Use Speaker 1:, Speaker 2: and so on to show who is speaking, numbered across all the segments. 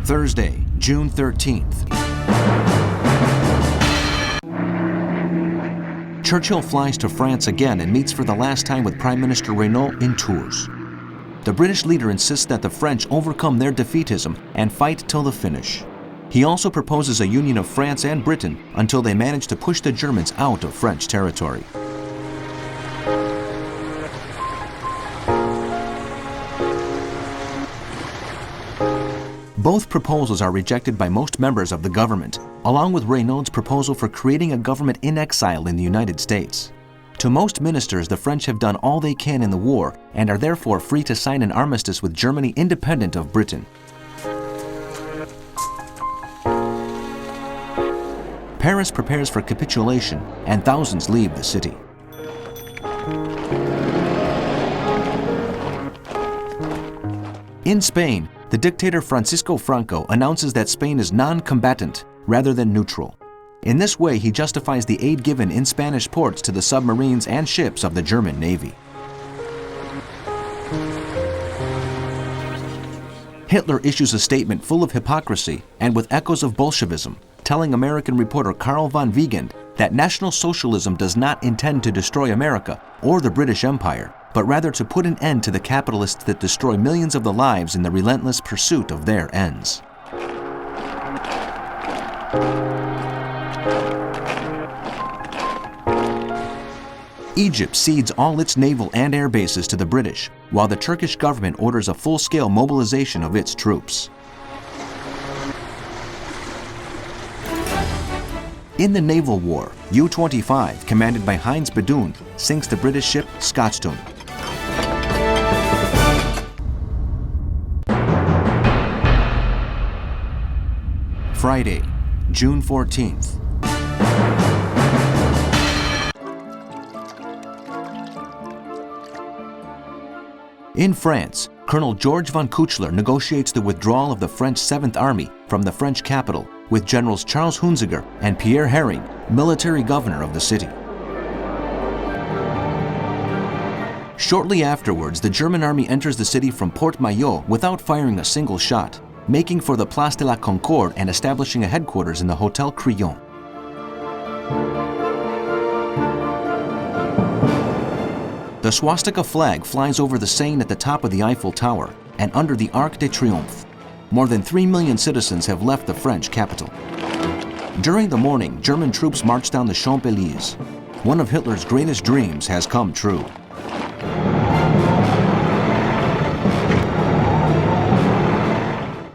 Speaker 1: Thursday, June 13th. Churchill flies to France again and meets for the last time with Prime Minister Reynaud in Tours. The British leader insists that the French overcome their defeatism and fight till the finish. He also proposes a union of France and Britain until they manage to push the Germans out of French territory. Both proposals are rejected by most members of the government, along with Reynaud's proposal for creating a government in exile in the United States. To most ministers, the French have done all they can in the war and are therefore free to sign an armistice with Germany independent of Britain. Paris prepares for capitulation and thousands leave the city. In Spain, the dictator Francisco Franco announces that Spain is non-combatant rather than neutral. In this way, he justifies the aid given in Spanish ports to the submarines and ships of the German Navy. Hitler issues a statement full of hypocrisy and with echoes of Bolshevism, telling American reporter Carl von Wiegand that National Socialism does not intend to destroy America or the British Empire, but rather to put an end to the capitalists that destroy millions of the lives in the relentless pursuit of their ends. Egypt cedes all its naval and air bases to the British, while the Turkish government orders a full-scale mobilization of its troops. In the naval war, U-25, commanded by Heinz Bedun, sinks the British ship Scotston. Friday, June 14th. In France, Colonel George von Kuchler negotiates the withdrawal of the French 7th Army from the French capital with Generals Charles Hunziker and Pierre Herring, military governor of the city. Shortly afterwards, the German army enters the city from Port-Maillot without firing a single shot, making for the Place de la Concorde and establishing a headquarters in the Hotel Crillon. The swastika flag flies over the Seine at the top of the Eiffel Tower and under the Arc de Triomphe. More than 3 million citizens have left the French capital. During the morning, German troops march down the Champs-Élysées. One of Hitler's greatest dreams has come true.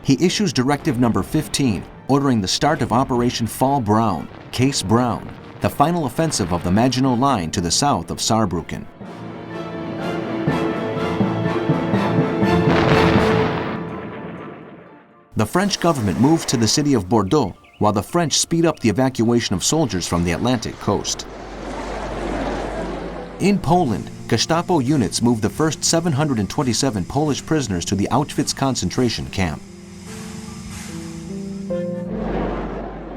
Speaker 1: He issues Directive Number 15, ordering the start of Operation Fall Brown, Case Brown, the final offensive of the Maginot Line to the south of Saarbrücken. The French government moves to the city of Bordeaux, while the French speed up the evacuation of soldiers from the Atlantic coast. In Poland, Gestapo units move the first 727 Polish prisoners to the Auschwitz concentration camp.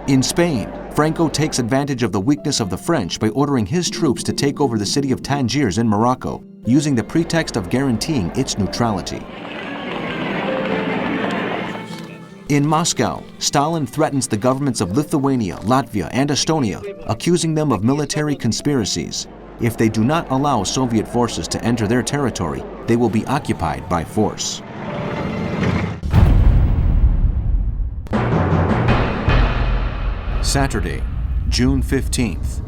Speaker 1: In Spain, Franco takes advantage of the weakness of the French by ordering his troops to take over the city of Tangiers in Morocco, using the pretext of guaranteeing its neutrality. In Moscow, Stalin threatens the governments of Lithuania, Latvia, and Estonia, accusing them of military conspiracies. If they do not allow Soviet forces to enter their territory, they will be occupied by force. Saturday, June 15th.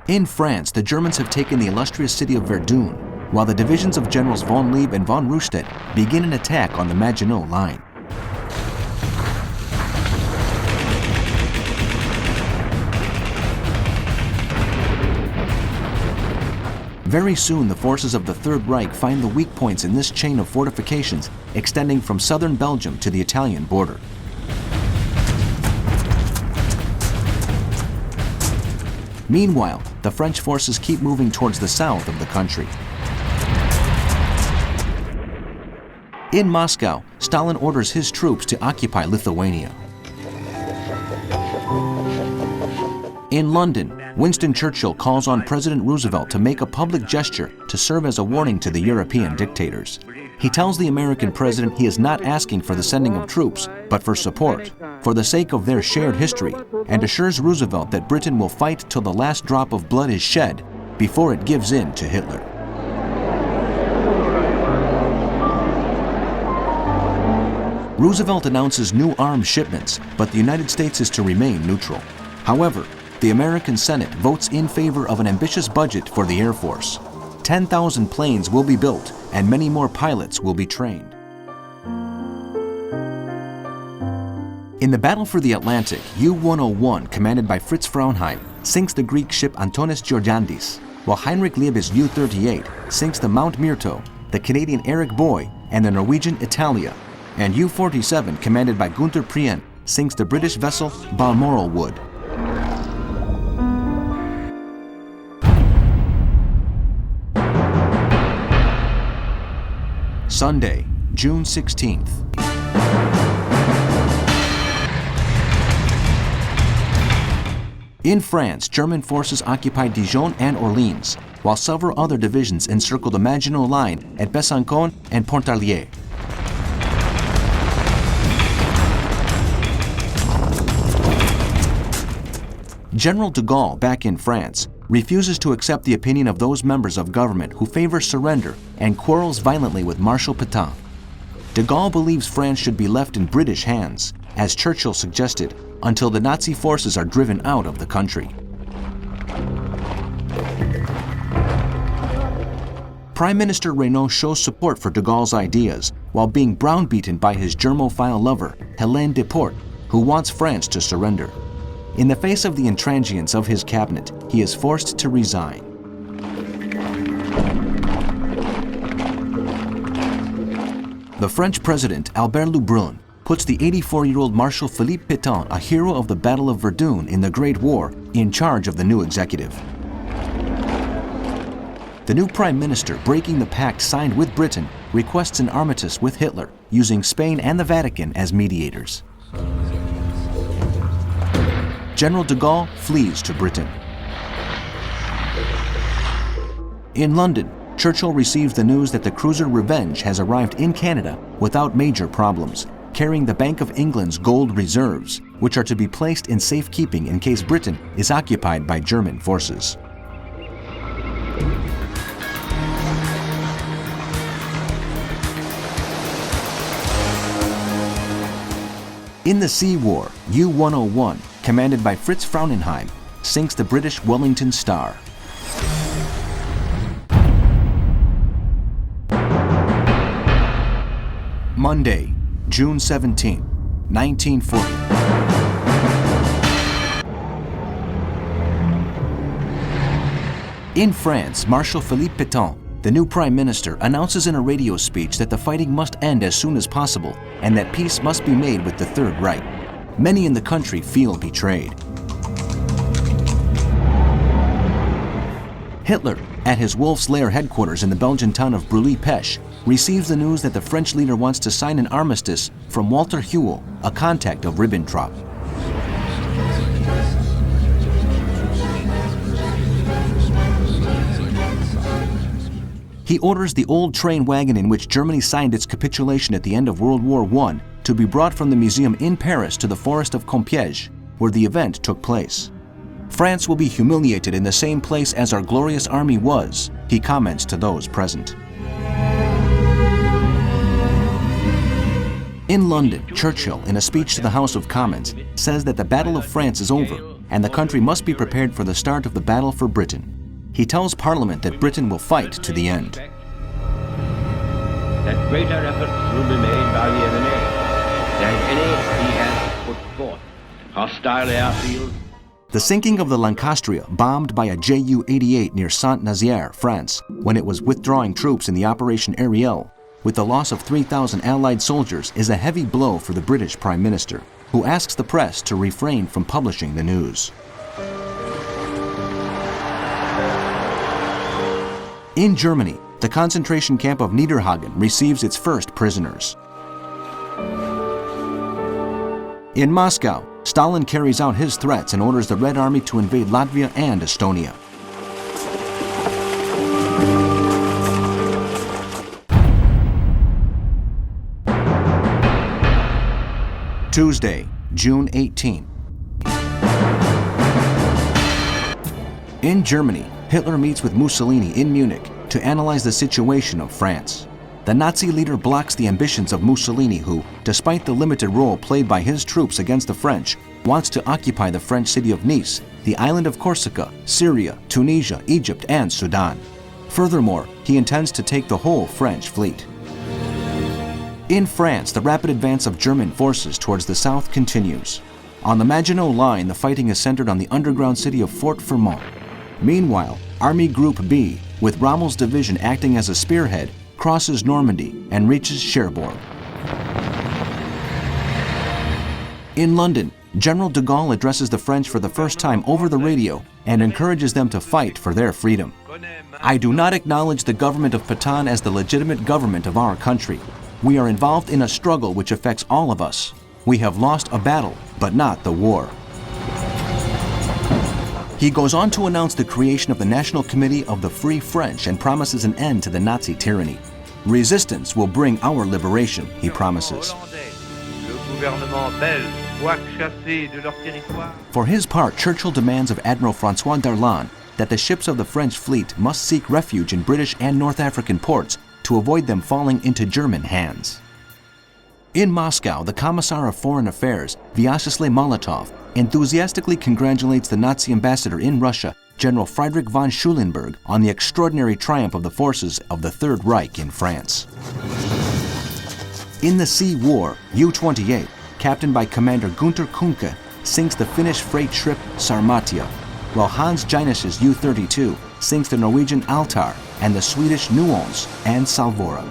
Speaker 1: In France, the Germans have taken the illustrious city of Verdun, while the divisions of Generals von Lieb and von Rundstedt begin an attack on the Maginot Line. Very soon, the forces of the Third Reich find the weak points in this chain of fortifications extending from southern Belgium to the Italian border. Meanwhile, the French forces keep moving towards the south of the country. In Moscow, Stalin orders his troops to occupy Lithuania. In London, Winston Churchill calls on President Roosevelt to make a public gesture to serve as a warning to the European dictators. He tells the American president he is not asking for the sending of troops, but for support, for the sake of their shared history, and assures Roosevelt that Britain will fight till the last drop of blood is shed before it gives in to Hitler. Roosevelt announces new arms shipments, but the United States is to remain neutral. However, the American Senate votes in favor of an ambitious budget for the Air Force. 10,000 planes will be built, and many more pilots will be trained. In the battle for the Atlantic, U-101, commanded by Fritz Frauenheim, sinks the Greek ship Antonis Georgiandis, while Heinrich Liebes' U-38 sinks the Mount Myrto, the Canadian Eric Boy, and the Norwegian Italia, and U-47, commanded by Gunther Prien, sinks the British vessel Balmoral Wood. Sunday, June 16th. In France, German forces occupied Dijon and Orleans, while several other divisions encircled the Maginot Line at Besançon and Pontarlier. General de Gaulle, back in France, refuses to accept the opinion of those members of government who favor surrender and quarrels violently with Marshal Pétain. De Gaulle believes France should be left in British hands, as Churchill suggested, until the Nazi forces are driven out of the country. Prime Minister Reynaud shows support for de Gaulle's ideas while being browbeaten by his Germophile lover, Hélène Deportes, who wants France to surrender. In the face of the intransigence of his cabinet, he is forced to resign. The French president, Albert Lebrun, puts the 84-year-old Marshal Philippe Pétain, a hero of the Battle of Verdun in the Great War, in charge of the new executive. The new prime minister, breaking the pact signed with Britain, requests an armistice with Hitler, using Spain and the Vatican as mediators. General de Gaulle flees to Britain. In London, Churchill receives the news that the cruiser Revenge has arrived in Canada without major problems, carrying the Bank of England's gold reserves, which are to be placed in safekeeping in case Britain is occupied by German forces. In the Sea War, U-101, commanded by Fritz Frauenheim, sinks the British Wellington Star. Monday, June 17, 1940. In France, Marshal Philippe Pétain, the new prime minister, announces in a radio speech that the fighting must end as soon as possible and that peace must be made with the Third Reich. Many in the country feel betrayed. Hitler, at his Wolf's Lair headquarters in the Belgian town of Brûlé-Pêche, receives the news that the French leader wants to sign an armistice from Walter Huel, a contact of Ribbentrop. He orders the old train wagon in which Germany signed its capitulation at the end of World War I to be brought from the museum in Paris to the forest of Compiègne, where the event took place. France will be humiliated in the same place as our glorious army was, he comments to those present. In London, Churchill, in a speech to the House of Commons, says that the Battle of France is over and the country must be prepared for the start of the battle for Britain. He tells Parliament that Britain will fight to the end.
Speaker 2: That greater efforts will be made by the enemy than any he has put forth. Hostile airfields.
Speaker 1: The sinking of the Lancastria, bombed by a Ju-88 near Saint-Nazaire, France, when it was withdrawing troops in the Operation Ariel, with the loss of 3,000 Allied soldiers, is a heavy blow for the British Prime Minister, who asks the press to refrain from publishing the news. In Germany, the concentration camp of Niederhagen receives its first prisoners. In Moscow, Stalin carries out his threats and orders the Red Army to invade Latvia and Estonia. Tuesday, June 18. In Germany, Hitler meets with Mussolini in Munich to analyze the situation of France. The Nazi leader blocks the ambitions of Mussolini who, despite the limited role played by his troops against the French, wants to occupy the French city of Nice, the island of Corsica, Syria, Tunisia, Egypt, and Sudan. Furthermore, he intends to take the whole French fleet. In France, the rapid advance of German forces towards the south continues. On the Maginot Line, the fighting is centered on the underground city of Fort Fermont. Meanwhile, Army Group B, with Rommel's division acting as a spearhead, crosses Normandy and reaches Cherbourg. In London, General de Gaulle addresses the French for the first time over the radio and encourages them to fight for their freedom. "I do not acknowledge the government of Pétain as the legitimate government of our country. We are involved in a struggle which affects all of us. We have lost a battle, but not the war." He goes on to announce the creation of the National Committee of the Free French and promises an end to the Nazi tyranny. "Resistance will bring our liberation," he promises. For his part, Churchill demands of Admiral François Darlan that the ships of the French fleet must seek refuge in British and North African ports to avoid them falling into German hands. In Moscow, the Commissar of Foreign Affairs, Vyacheslav Molotov, enthusiastically congratulates the Nazi ambassador in Russia, General Friedrich von Schulenburg, on the extraordinary triumph of the forces of the Third Reich in France. In the Sea War, U-28, captained by Commander Günther Kuhnke, sinks the Finnish freight ship Sarmatia, while Hans Jynäs's U-32 sinks the Norwegian Altar and the Swedish Nuance and Salvora.